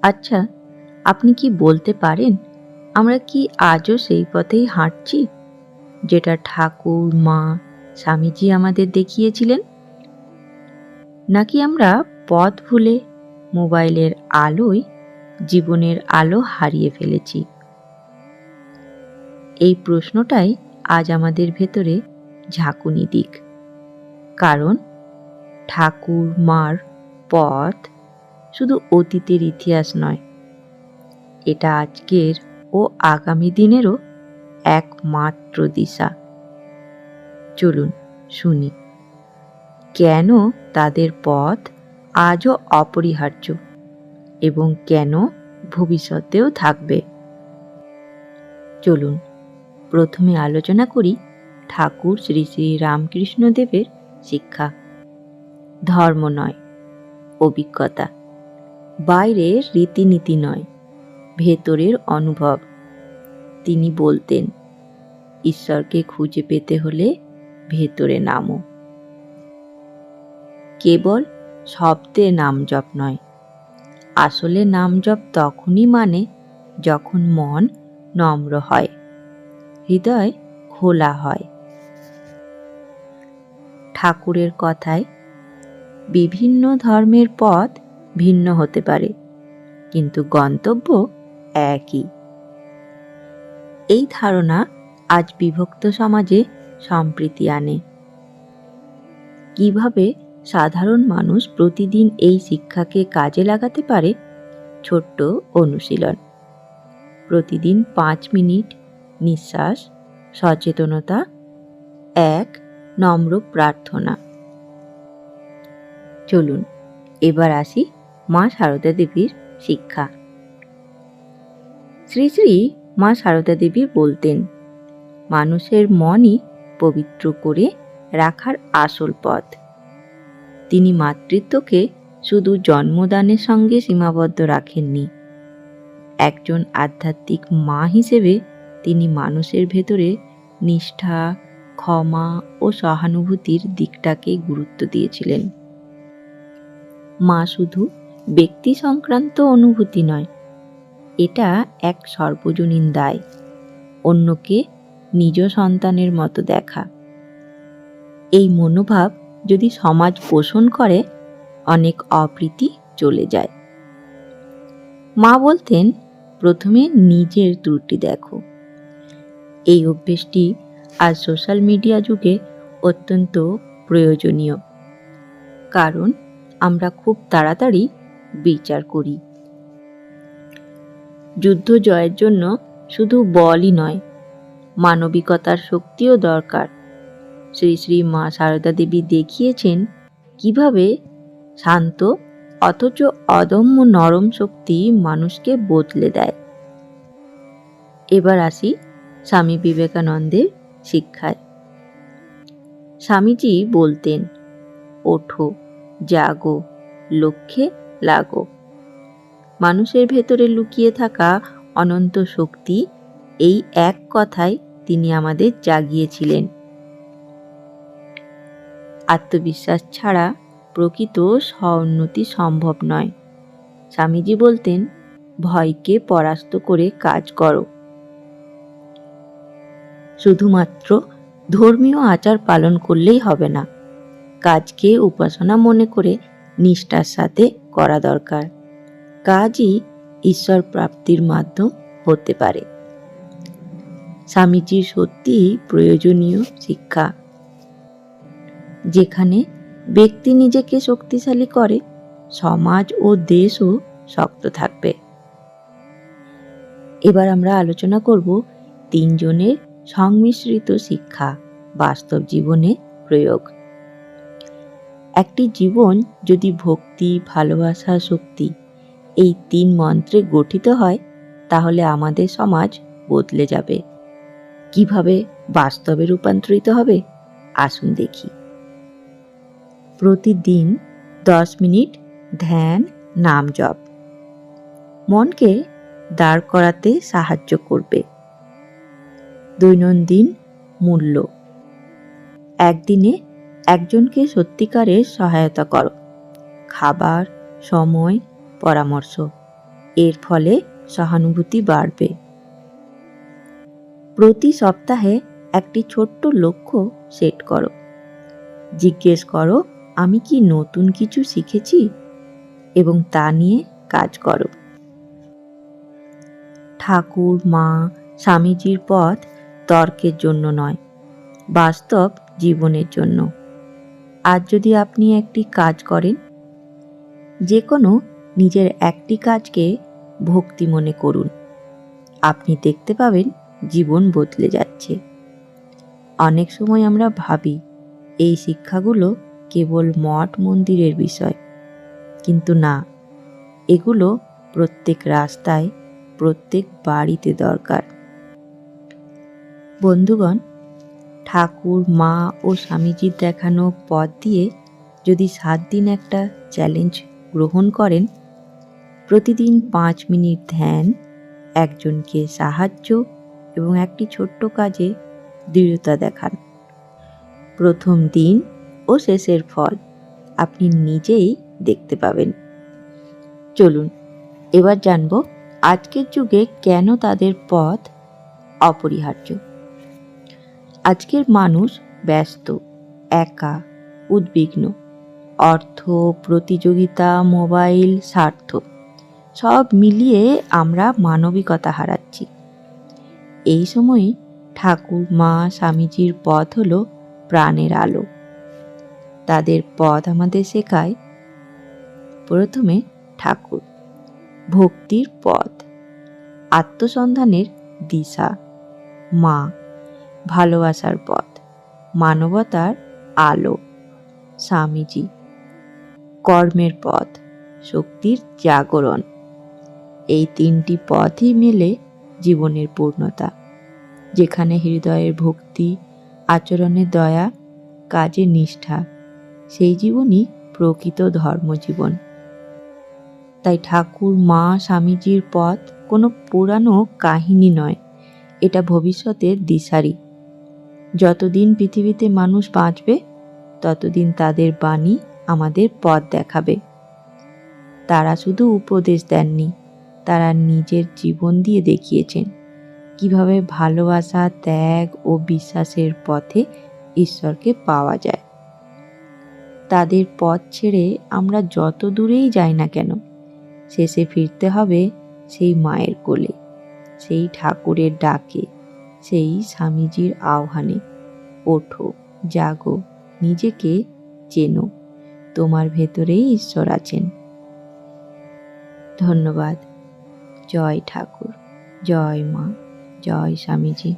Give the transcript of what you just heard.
আচ্ছা, আপনি কি বলতে পারেন আমরা কি আজও সেই পথেই হাঁটছি যেটা ঠাকুর, মা, স্বামীজি আমাদের দেখিয়েছিলেন? নাকি আমরা পথ ভুলে মোবাইলের আলোয় জীবনের আলো হারিয়ে ফেলেছি? এই প্রশ্নটাই আজ আমাদের ভেতরে ঝাঁকুনি দিক। কারণ ঠাকুর, মার পথ শুধু অতীতের ইতিহাস নয়, এটা আজকের ও আগামী দিনেরও একমাত্র দিশা। চলুন শুনি কেন তাদের পথ আজও অপরিহার্য এবং কেন ভবিষ্যতেও থাকবে। চলুন প্রথমে আলোচনা করি ঠাকুর শ্রী শ্রী রামকৃষ্ণদেবের শিক্ষা। ধর্ম নয়, অভিজ্ঞতা। বাইরের রীতিনীতি নয়, ভেতরের অনুভব। তিনি বলতেন, ঈশ্বরকে খুঁজে পেতে হলে ভেতরে নামো। কেবল শব্দে নাম জপ নয়, আসলে নাম জপ তখনই মানে যখন মন নম্র হয়, হৃদয় খোলা হয়। ঠাকুরের কথায় বিভিন্ন ধর্মের পথ ভিন্ন হতে পারে, কিন্তু গন্তব্য একই। এই ধারণা আজ বিভক্ত সমাজে সম্প্রীতি আনে। কিভাবে সাধারণ মানুষ প্রতিদিন এই শিক্ষাকে কাজে লাগাতে পারে? ছোট্ট অনুশীলন। প্রতিদিন 5 মিনিট নিঃশ্বাস, সচেতনতা, এক নম্র প্রার্থনা। চলুন এবার আসি মা সারদা দেবীর শিক্ষা। শ্রী শ্রী মা সারদা দেবী বলতেন, মানুষের মনই পবিত্র করে রাখার আসল পথ। তিনি মাতৃত্বকে শুধু জন্মদানের সঙ্গে সীমাবদ্ধ রাখেননি। একজন আধ্যাত্মিক মা হিসেবে তিনি মানুষের ভেতরে নিষ্ঠা, ক্ষমা ও সহানুভূতির দিকটাকে গুরুত্ব দিয়েছিলেন। মা শুধু ব্যক্তি সংক্রান্ত অনুভূতি নয়, এটা এক সর্বজনীন দায়, অন্যকে নিজ সন্তানের মতো দেখা। এই মনোভাব যদি সমাজ পোষণ করে, অনেক অপ্রীতি চলে যায়। মা বলতেন, প্রথমে নিজের ত্রুটি দেখো। এই অভ্যেসটি আজ সোশ্যাল মিডিয়া যুগে অত্যন্ত প্রয়োজনীয়, কারণ আমরা খুব তাড়াতাড়ি বিচার করি। যুদ্ধ জয়ের জন্য শুধু বলই নয়, মানবিকতার শক্তিও দরকার। শ্রী শ্রী মা সারদা দেবী দেখিয়েছেন কিভাবে শান্ত অথচ অদম্য নরম শক্তি মানুষকে বদলে দেয়। এবার আসি স্বামী বিবেকানন্দের শিক্ষায়। স্বামীজি বলতেন, ওঠো, জাগো, লক্ষ্যে লাগো। মানুষের ভেতরে লুকিয়ে থাকা অনন্ত শক্তি, এই এক কথায় তিনি আমাদের জাগিয়েছিলেন। আত্মবিশ্বাস ছাড়া প্রকৃত সউন্নতি সম্ভব নয়। স্বামীজি বলতেন, ভয়কে পরাস্ত করে কাজ করো। শুধুমাত্র ধর্মীয় আচার পালন করলেই হবে না, কাজকে উপাসনা মনে করে নিষ্ঠার সাথে করা দরকার। কাজই ঈশ্বর প্রাপ্তির মাধ্যম হতে পারে। স্বামীজির সত্যিই প্রয়োজনীয় শিক্ষা। যেখানে ব্যক্তি নিজেকে শক্তিশালী করে, সমাজ ও দেশও শক্ত থাকবে। এবার আমরা আলোচনা করব তিনজনের সংমিশ্রিত শিক্ষা, বাস্তব জীবনে প্রয়োগ। একটি জীবন যদি ভক্তি, ভালোবাসা, শক্তি এই 3 মন্ত্রে গঠিত হয়, তাহলে আমাদের সমাজ বদলে যাবে। কিভাবে বাস্তবে রূপান্তরিত হবে আসুন দেখি। প্রতিদিন 10 মিনিট ধ্যান, নাম জপ মনকে দাঁড় করাতে সাহায্য করবে। দৈনন্দিন মূল্য, একদিনে একজনকে সত্যিকারের সহায়তা করো। খাবার, সময়, পরামর্শ। এর ফলে সহানুভূতি বাড়বে। প্রতি সপ্তাহে একটি ছোট্ট লক্ষ্য সেট করো। জিজ্ঞেস করো, আমি কি নতুন কিছু শিখেছি, এবং তা নিয়ে কাজ করো। ঠাকুর, মা, স্বামীজির পথ তর্কের জন্য নয়, বাস্তব জীবনের জন্য। আজ যদি আপনি একটি কাজ করেন, যে কোনো নিজের একটি কাজকে ভক্তি মনে করুন, আপনি দেখতে পাবেন জীবন বদলে যাচ্ছে। অনেক সময় আমরা ভাবি এই শিক্ষাগুলো কেবল মঠ মন্দিরের বিষয়, কিন্তু না, এগুলো প্রত্যেক রাস্তায়, প্রত্যেক বাড়িতে দরকার। বন্ধুগণ, ঠাকুর, মা ও স্বামীজির দেখানো পথ দিয়ে যদি 7 দিন একটা চ্যালেঞ্জ গ্রহণ করেন, প্রতিদিন 5 মিনিট ধ্যান, একজনকে সাহায্য এবং একটি ছোট্ট কাজে দৃঢ়তা দেখান, প্রথম দিন ও শেষের ফল আপনি নিজেই দেখতে পাবেন। চলুন এবার জানব আজকের যুগে কেন তাদের পথ অপরিহার্য। আজকের মানুষ ব্যস্ত, একা, উদ্বিগ্ন। অর্থ, প্রতিযোগিতা, মোবাইল, স্বার্থ সব মিলিয়ে আমরা মানবিকতা হারাচ্ছি। এই সময়ে ঠাকুর, মা, স্বামীজির পথ হলো প্রাণের আলো। তাদের পথ আমাদের শেখায়, প্রথমে ঠাকুর, ভক্তির পথ, আত্মসন্ধানের দিশা; মা, ভালোবাসার পথ, মানবতার আলো; স্বামীজি, কর্মের পথ, শক্তির জাগরণ। এই 3টি পথই মেলে জীবনের পূর্ণতা, যেখানে হৃদয়ের ভক্তি, আচরণে দয়া, কাজে নিষ্ঠা, সেই জীবনই প্রকৃত ধর্মজীবন। তাই ঠাকুর, মা, স্বামীজির পথ কোনো পুরানো কাহিনী নয়, এটা ভবিষ্যতের দিশারি। যতদিন পৃথিবীতে মানুষ বাঁচবে, ততদিন তাদের বাণী আমাদের পথ দেখাবে। তারা শুধু উপদেশ দেননি, তারা নিজের জীবন দিয়ে দেখিয়েছেন কিভাবে ভালোবাসা, ত্যাগ ও বিশ্বাসের পথে ঈশ্বরকে পাওয়া যায়। তাদের পথ ছেড়ে আমরা যত দূরেই যাই না কেন, শেষে ফিরতে হবে সেই মায়ের কোলে, সেই ঠাকুরের ডাকে, সেই স্বামীজির আহ্বানে, ওঠো, জাগো, নিজেকে চেনো, তোমার ভেতরেই ঈশ্বর আছেন। ধন্যবাদ। জয় ঠাকুর, জয় মা, জয় স্বামীজি।